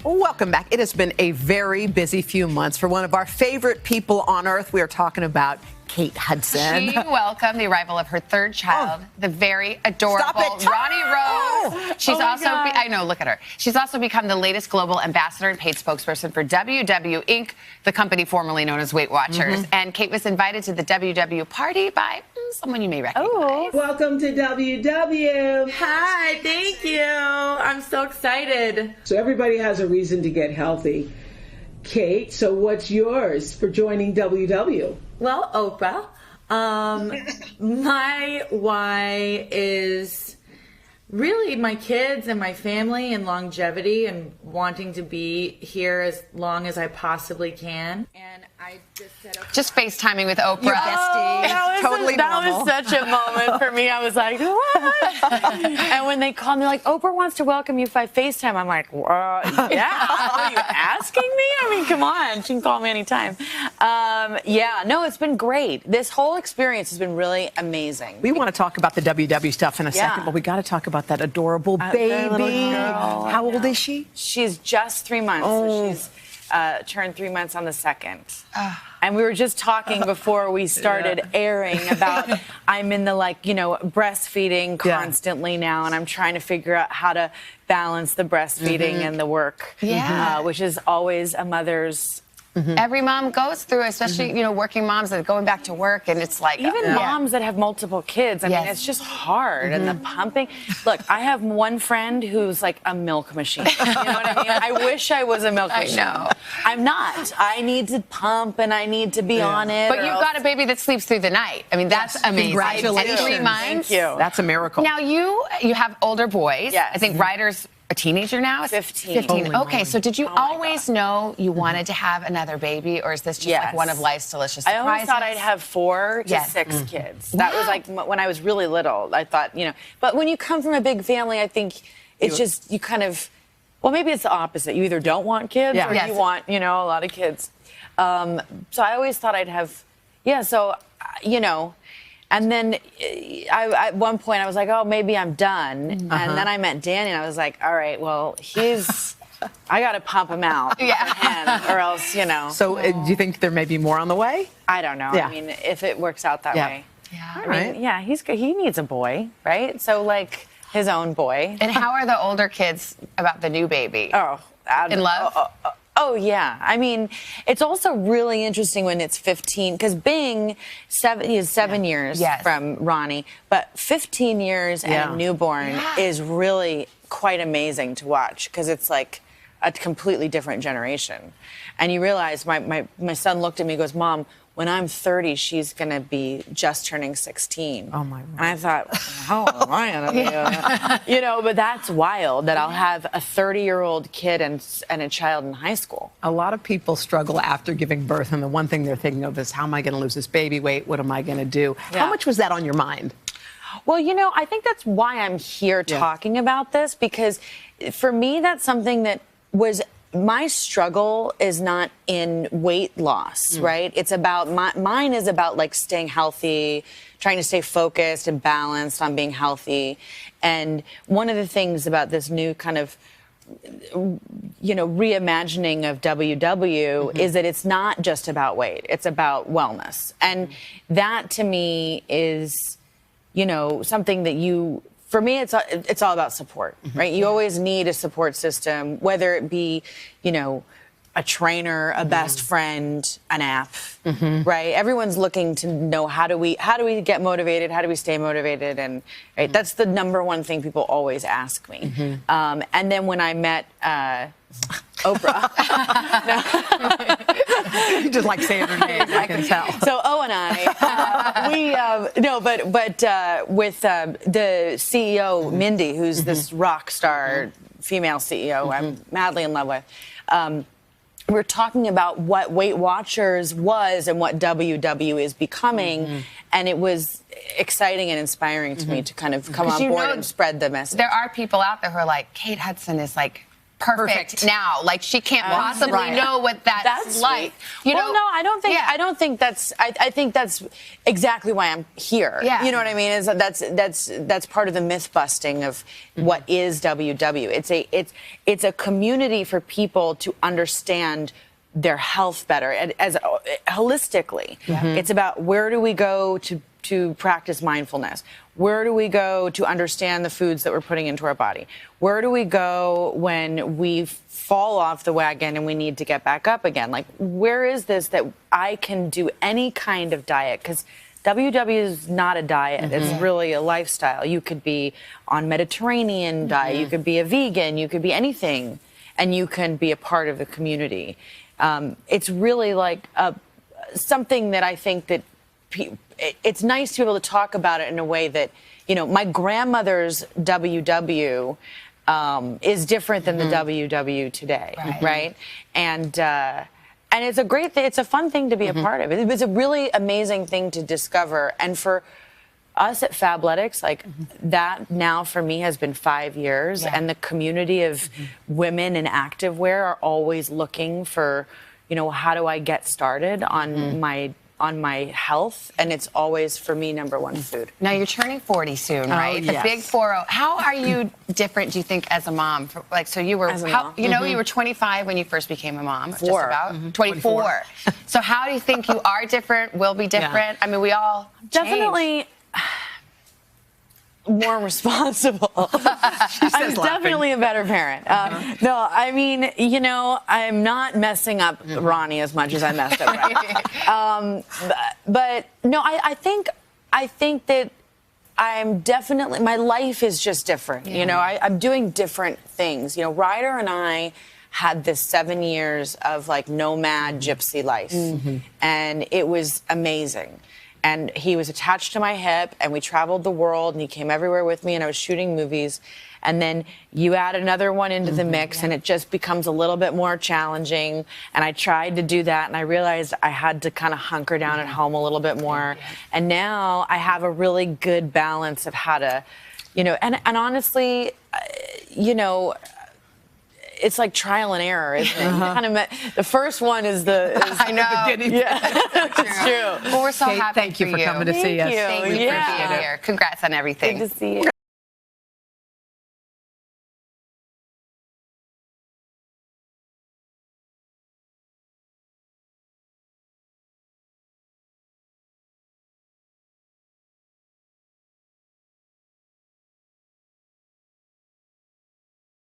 Welcome back. It has been a very busy few months for one of our favorite people on earth. We are talking about Kate Hudson. She welcomed the arrival of her third child, the very adorable Rani Rose. She's I know, look at her. She's also become the latest global ambassador and paid spokesperson for WW Inc., the company formerly known as Weight Watchers. And Kate was invited to the WW party by someone you may recognize. Welcome to WW. Hi, thank you. I'm so excited. So everybody has a reason to get healthy. Kate, so what's yours for joining WW? Well, Oprah, my why is really my kids and my family and longevity and wanting to be here as long as I possibly can. And I just said, okay. Just FaceTiming with Oprah. That was such a moment for me. I was like, what? And when they called me, like, Oprah wants to welcome you by FaceTime. I'm like, yeah, are you asking me? I mean, come on. She can call me anytime. Yeah, no, it's been great. This whole experience has been really amazing. We want to talk about the WW stuff in a second, but we got to talk about that adorable baby. How old is she? She's just 3 months. So she's turned 3 months on the 2nd. And we were just talking before we started airing about I'm in the breastfeeding constantly now, and I'm trying to figure out how to balance the breastfeeding and the work, which is always a mother's. Every mom goes through, especially, working moms that are going back to work, and it's like... Even moms that have multiple kids, I mean, it's just hard, and the pumping. Look, I have one friend who's like a milk machine. You know what I mean? I wish I was a milk machine. I know. I'm not. I need to pump, and I need to be on it. But you've got a baby that sleeps through the night. I mean, that's amazing. Congratulations. At 3 months. Thank you. That's a miracle. Now, you have older boys. Yes. I think Ryder's a teenager now? 15. Okay, so did you always know you wanted to have another baby, or is this just like one of life's delicious surprises? I always thought I'd have 4 to 6 kids. That was like when I was really little. I thought, but when you come from a big family, I think it's just, you kind of, well, maybe it's the opposite. You either don't want kids or you want, a lot of kids. So I always thought I'd have, and then at one point I was like, oh, maybe I'm done. And then I met Danny and I was like, all right, well, I got to pump him out. Or else, So do you think there may be more on the way? I don't know. I mean, if it works out that way. He needs a boy, right? So his own boy. And how are the older kids about the new baby? In love? Oh, yeah. I mean, it's also really interesting when it's 15, because Bing is 7 years from Rani, but 15 years and a newborn is really quite amazing to watch, because it's like a completely different generation. And you realize, my son looked at me and goes, Mom, when I'm 30, she's going to be just turning 16. Oh, my God. And I thought, how am I going to be? But that's wild that I'll have a 30-year-old kid and a child in high school. A lot of people struggle after giving birth, and the one thing they're thinking of is, how am I going to lose this baby weight? What am I going to do? How much was that on your mind? Well, I think that's why I'm here talking about this, because for me, that's something that was... My struggle is not in weight loss, right? It's about, mine is about staying healthy, trying to stay focused and balanced on being healthy. And one of the things about this new kind of, reimagining of WW is that it's not just about weight, it's about wellness. And that to me is, something that for me, it's all about support, right? You always need a support system, whether it be, a trainer, a best friend, an app, right? Everyone's looking to know how do we get motivated, how do we stay motivated, and right, that's the number one thing people always ask me. And then when I met Oprah, You just like saying her name, I can tell. So O and I, with the CEO Mindy, who's this rock star female CEO, I'm madly in love with. We're talking about what Weight Watchers was and what WW is becoming, and it was exciting and inspiring to me to kind of come on board and spread the message. There are people out there who are like, Kate Hudson is perfect now. Like she can't possibly know what that's like. You know? Well, no, I don't think. Yeah. I don't think that's. I think that's exactly why I'm here. Yeah. You know what I mean? Is that's part of the myth busting of what is WW. It's a community for people to understand their health better and as holistically. It's about where do we go to practice mindfulness? Where do we go to understand the foods that we're putting into our body? Where do we go when we fall off the wagon and we need to get back up again? Like, where is this that I can do any kind of diet? Because WW is not a diet. It's really a lifestyle. You could be on Mediterranean diet. You could be a vegan. You could be anything. And you can be a part of the community. It's really like something that I think that it's nice to be able to talk about it in a way that, you know, my grandmother's WW is different than the WW today, right? And it's a great thing. It's a fun thing to be a part of. It was a really amazing thing to discover. And for us at Fabletics, like that now for me has been 5 years, and the community of women in activewear are always looking for, you know, how do I get started on my health, and it's always for me number one, food. Now you're turning 40 soon, right? The big 40. How are you different, do you think, as a mom? Like, so you were, you know, you were 25 when you first became a mom. Just about 24. So how do you think you are different? Will be different? I mean, we all definitely more responsible. I'm definitely a better parent. No, I mean, you know, I'm not messing up Rani as much as I messed up Rani. But no, I think that I'm definitely, my life is just different. You know, I'm doing different things. You know, Ryder and I had this 7 years of like nomad gypsy life, and it was amazing. And he was attached to my hip, and we traveled the world, and he came everywhere with me, and I was shooting movies. And then you add another one into the mix, and it just becomes a little bit more challenging. And I tried to do that, and I realized I had to kind of hunker down at home a little bit more. And now I have a really good balance of how to, you know, and honestly, you know, it's like trial and error, isn't it? Kind of the first one is I know. The beginning. Yeah, it's true. Well, we're so Kate, happy thank you for coming to see us. Thank you for being here. Congrats on everything. Good to see you.